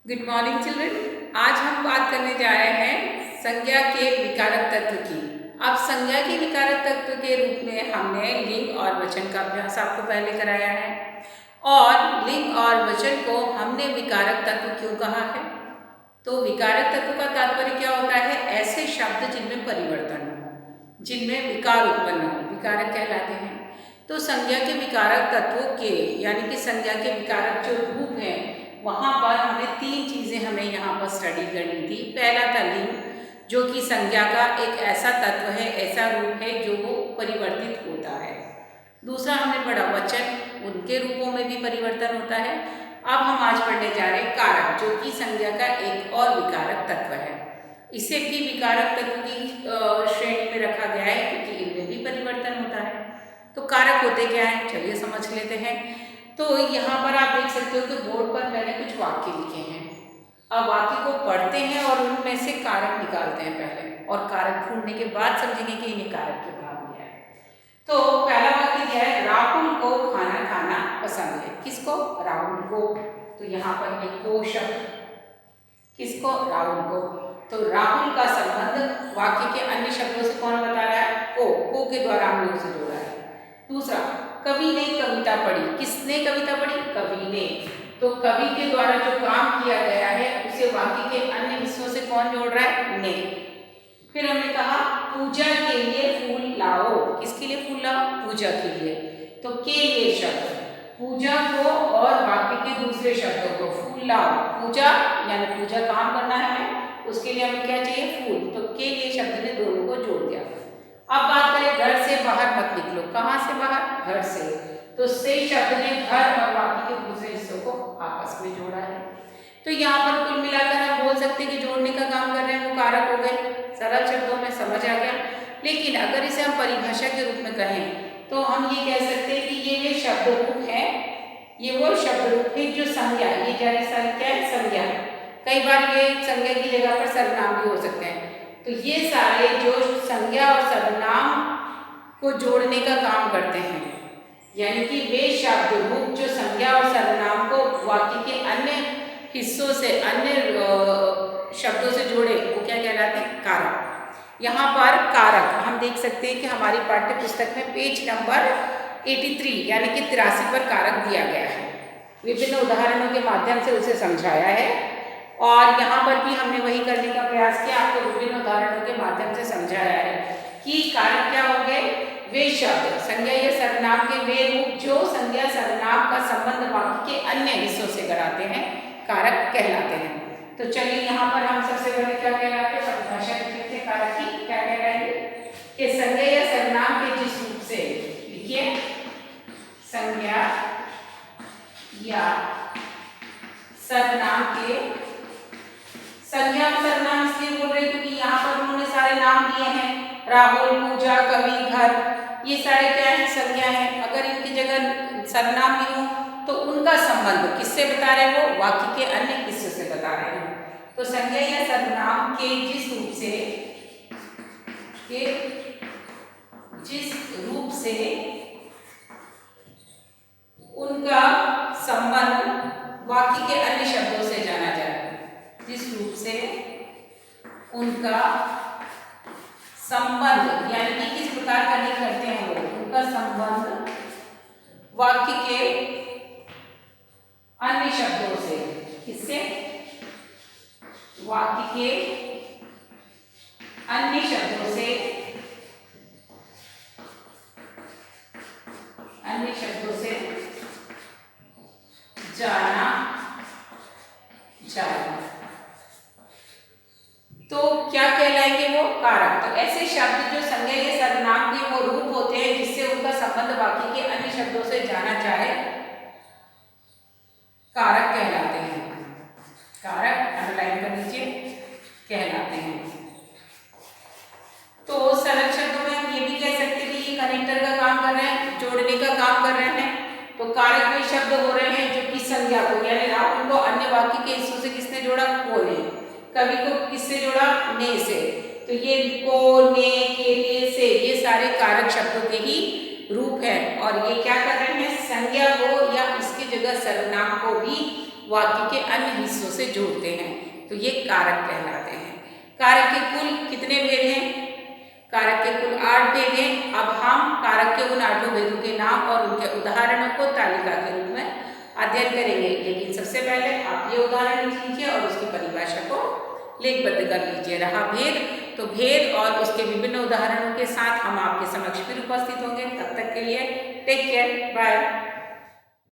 Good morning children. आज हम बात करने जा रहे हैं संज्ञा के विकारक तत्व की। अब संज्ञा के विकारक तत्व के रूप में हमने लिंग और वचन का अभ्यास आपको पहले कराया है और लिंग और वचन को हमने विकारक तत्व क्यों कहा है। तो विकारक तत्व का तात्पर्य क्या होता है? ऐसे शब्द जिनमें परिवर्तन हो, जिनमें विकार उत्पन्न हो, विकारक कहलाते हैं। तो संज्ञा के विकारक तत्वों के यानी कि संज्ञा के विकारक जो रूप हैं वहाँ पर हमें तीन चीज़ें हमें यहाँ पर स्टडी करनी थी। पहला था लिंग, जो कि संज्ञा का एक ऐसा तत्व है, ऐसा रूप है जो वो परिवर्तित होता है। दूसरा हमने पढ़ा वचन, उनके रूपों में भी परिवर्तन होता है। अब हम आज पढ़ने जा रहे हैं कारक, जो कि संज्ञा का एक और विकारक तत्व है। इसे भी विकारक तत्व की श्रेणी में रखा गया है क्योंकि इनमें भी परिवर्तन होता है। तो कारक होते क्या हैं, चलिए समझ लेते हैं। तो यहाँ पर आप देख सकते हो कि बोर्ड पर मैंने कुछ वाक्य लिखे हैं। अब वाक्य को पढ़ते हैं और उनमें से कारक निकालते हैं पहले, और कारक ढूंढने के बाद समझेंगे कि इन्हें कारक क्यों कहा गया है। तो पहला वाक्य दिया है, राहुल को खाना खाना पसंद है। किसको? राहुल को। तो यहाँ पर ये को शब्द, किसको? राहुल को। तो राहुल का संबंध वाक्य के अन्य शब्दों से कौन बता रहा है? को के द्वारा हम लोग से जोड़ा है। दूसरा, कवि ने कविता पढ़ी। किसने कविता पढ़ी? कवि ने। तो कवि के द्वारा जो काम किया गया है उसे वाक्य के अन्य हिस्सों से कौन जोड़ रहा है? ने। फिर हमने कहा पूजा के लिए फूल लाओ। किसके लिए फूल लाओ? पूजा के लिए। तो के लिए शब्द पूजा को और वाक्य के दूसरे शब्दों को, फूल लाओ, पूजा यानी पूजा काम करना है हमें, उसके लिए हमें क्या चाहिए? फूल। तो के लिए शब्द ने दोनों को जोड़ दिया। अब बात करें घर से बाहर मत निकलो। कहाँ से बाहर? घर से। तो से शब्द ने घर और वाक्य के दूसरे हिस्सों को आपस में जोड़ा है। तो यहाँ पर कुल मिलाकर हम बोल सकते हैं कि जोड़ने का काम कर रहे हैं, वो कारक हो गए। सरल शब्दों में समझ आ गया। लेकिन अगर इसे हम परिभाषा के रूप में कहें तो हम ये कह सकते हैं कि ये शब्द रूप है, ये वो शब्द रूप है जो संज्ञा, ये जारी क्या है? संज्ञा। कई बार ये संज्ञा की जगह पर सर्वनाम भी हो सकते हैं। तो ये सारे जो संज्ञा और सर्वनाम को जोड़ने का काम करते हैं, यानी कि वे शब्द रूप जो संज्ञा और सर्वनाम को वाक्य के अन्य हिस्सों से, अन्य शब्दों से जोड़े, वो क्या कहलाते हैं? कारक। यहाँ पर कारक हम देख सकते हैं कि हमारी पाठ्य पुस्तक में पेज नंबर 83 यानी कि 83 पर कारक दिया गया है। विभिन्न उदाहरणों के माध्यम से उसे समझाया है और यहाँ पर भी हमने वही करने का प्रयास किया, आपको विभिन्न उदाहरणों के माध्यम से समझाया है कि कारक क्या हो गए? वे शब्द संज्ञा या सर्वनाम के वे रूप जो संज्ञा सर्वनाम का संबंध वाक्य के अन्य हिस्सों से कराते हैं, कारक कहलाते हैं। तो चलिए यहाँ पर हम सबसे पहले क्या कहलाते हैं? परिभाषा लिखते हैं कारक की। क्या कह रहे हैं कि संज्ञा या सर्वनाम के जिस रूप से, लिखिए, संज्ञा या सर्वनाम के, संज्ञा और सर्वनाम इसलिए बोल रहे हैं क्योंकि यहाँ पर उन्होंने सारे नाम दिए हैं, राहुल, पूजा, कवि, घर, ये सारे क्या है? संज्ञा है। अगर इनकी जगह सर्वनाम भी हो तो उनका संबंध किससे बता रहे हैं? वो वाक्य के अन्य हिस्सों से बता रहे हैं। तो संज्ञा या सर्वनाम के जिस रूप से, उनका संबंध वाक्य के अन्य शब्दों से जाना जाए, जिस रूप से उनका संबंध यानी कि किस प्रकार का नहीं करते हैं वो, उनका संबंध वाक्य के अन्य शब्दों से, किससे? वाक्य के अन्य शब्दों से, अन्य शब्दों से जाना जाए। तो क्या कहलाएंगे वो? कारक। तो ऐसे शब्द जो संज्ञा या सर्वनाम के वो रूप होते हैं जिससे उनका संबंध वाक्य के अन्य शब्दों से जाना चाहे, कारक कहलाते हैं। कारक अंडरलाइन कर लीजिए, कहलाते हैं। तो सरल शब्दों में हम ये भी कह सकते हैं कि ये कनेक्टर का काम कर रहे हैं, जोड़ने का काम कर रहे हैं। तो कारक वे शब्द हो रहे हैं जो कि संज्ञा को यानी राहुल को अन्य वाक्य के हिस्सों से किसने जोड़ा? को ने। कवि को किससे जोड़ा? ने से। तो ये को, ने, के, लिए, से, ये सारे कारक शब्दों के ही रूप है और ये क्या कर रहे हैं? संज्ञा को या इसकी जगह सर्वनाम को भी वाक्य के अन्य हिस्सों से जोड़ते हैं, तो ये कारक कहलाते हैं। कारक के कुल कितने भेद हैं? कारक के कुल 8 भेद हैं। अब हम कारक के उन 8 भेदों के नाम और उनके उदाहरणों को तालिका के रूप में अध्ययन करेंगे। लेकिन सबसे पहले आप ये उदाहरण लिख लीजिए और उसकी परिभाषा को लेखबद्ध कर लीजिए। रहा भेद, तो भेद और उसके विभिन्न उदाहरणों के साथ हम आपके समक्ष फिर उपस्थित होंगे। तब तक के लिए टेक केयर, बाय।